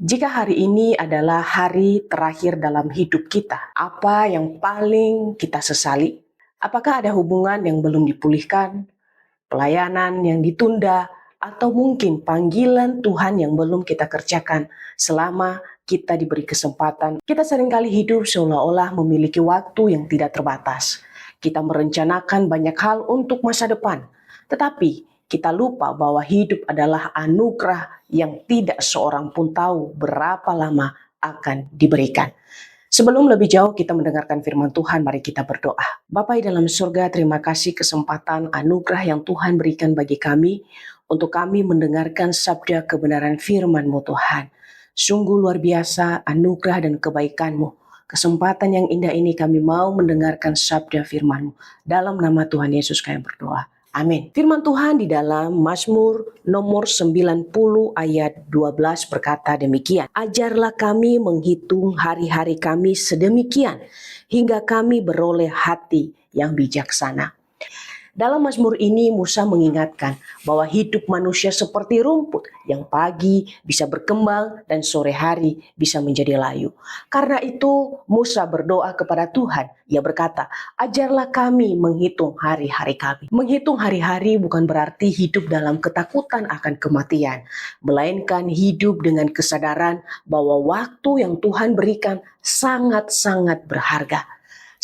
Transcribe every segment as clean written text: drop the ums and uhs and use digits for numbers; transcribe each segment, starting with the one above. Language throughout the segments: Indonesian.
Jika hari ini adalah hari terakhir dalam hidup kita, apa yang paling kita sesali? Apakah ada hubungan yang belum dipulihkan, pelayanan yang ditunda, atau mungkin panggilan Tuhan yang belum kita kerjakan selama kita diberi kesempatan? Kita seringkali hidup seolah-olah memiliki waktu yang tidak terbatas. Kita merencanakan banyak hal untuk masa depan, tetapi kita lupa bahwa hidup adalah anugerah yang tidak seorang pun tahu berapa lama akan diberikan. Sebelum lebih jauh kita mendengarkan firman Tuhan, mari kita berdoa. Bapa di dalam surga, terima kasih kesempatan anugerah yang Tuhan berikan bagi kami untuk kami mendengarkan sabda kebenaran firman-Mu Tuhan. Sungguh luar biasa anugerah dan kebaikan-Mu. Kesempatan yang indah ini kami mau mendengarkan sabda firman-Mu. Dalam nama Tuhan Yesus kami berdoa. Amin. Firman Tuhan di dalam Mazmur nomor 90 ayat 12 berkata demikian. Ajarlah kami menghitung hari-hari kami sedemikian, hingga kami beroleh hati yang bijaksana. Dalam Mazmur ini Musa mengingatkan bahwa hidup manusia seperti rumput yang pagi bisa berkembang dan sore hari bisa menjadi layu. Karena itu Musa berdoa kepada Tuhan. Ia berkata, ajarlah kami menghitung hari-hari kami. Menghitung hari-hari bukan berarti hidup dalam ketakutan akan kematian, melainkan hidup dengan kesadaran bahwa waktu yang Tuhan berikan sangat-sangat berharga.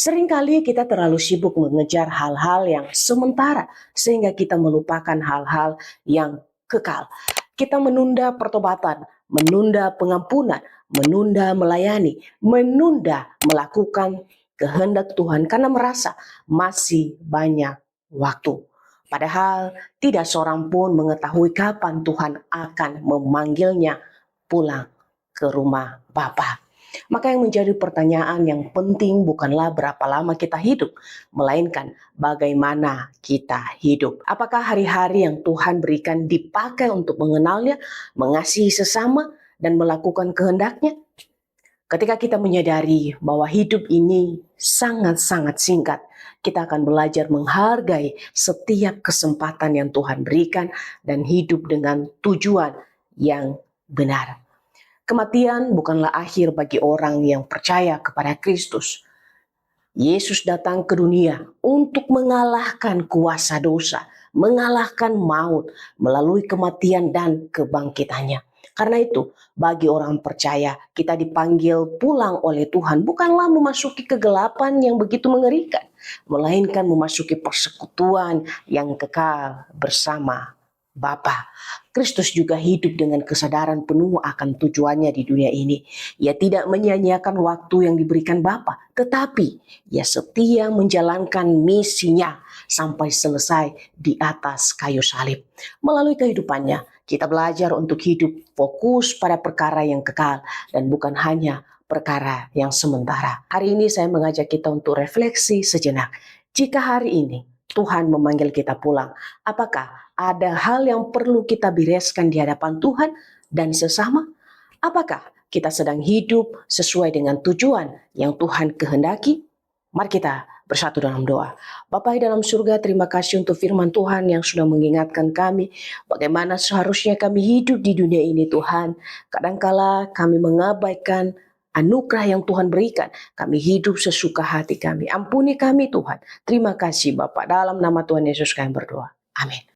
Seringkali kita terlalu sibuk mengejar hal-hal yang sementara sehingga kita melupakan hal-hal yang kekal. Kita menunda pertobatan, menunda pengampunan, menunda melayani, menunda melakukan kehendak Tuhan karena merasa masih banyak waktu. Padahal tidak seorang pun mengetahui kapan Tuhan akan memanggilnya pulang ke rumah Bapa. Maka yang menjadi pertanyaan yang penting bukanlah berapa lama kita hidup, melainkan bagaimana kita hidup. Apakah hari-hari yang Tuhan berikan dipakai untuk mengenalnya, mengasihi sesama, dan melakukan kehendaknya? Ketika kita menyadari bahwa hidup ini sangat-sangat singkat, kita akan belajar menghargai setiap kesempatan yang Tuhan berikan dan hidup dengan tujuan yang benar. Kematian bukanlah akhir bagi orang yang percaya kepada Kristus. Yesus datang ke dunia untuk mengalahkan kuasa dosa, mengalahkan maut melalui kematian dan kebangkitannya. Karena itu, bagi orang percaya, kita dipanggil pulang oleh Tuhan bukanlah memasuki kegelapan yang begitu mengerikan, melainkan memasuki persekutuan yang kekal bersama Bapa. Kristus juga hidup dengan kesadaran penuh akan tujuannya di dunia ini. Ia tidak menyia-nyiakan waktu yang diberikan Bapa, tetapi ia setia menjalankan misinya sampai selesai di atas kayu salib. Melalui kehidupannya, kita belajar untuk hidup fokus pada perkara yang kekal dan bukan hanya perkara yang sementara. Hari ini saya mengajak kita untuk refleksi sejenak. Jika hari ini Tuhan memanggil kita pulang, apakah ada hal yang perlu kita bereskan di hadapan Tuhan dan sesama? Apakah kita sedang hidup sesuai dengan tujuan yang Tuhan kehendaki? Mari kita bersatu dalam doa. Bapa di dalam surga, terima kasih untuk firman Tuhan yang sudah mengingatkan kami bagaimana seharusnya kami hidup di dunia ini Tuhan. Kadangkala kami mengabaikan anugerah yang Tuhan berikan. Kami hidup sesuka hati kami. Ampuni kami Tuhan. Terima kasih Bapak. Dalam nama Tuhan Yesus kami berdoa. Amin.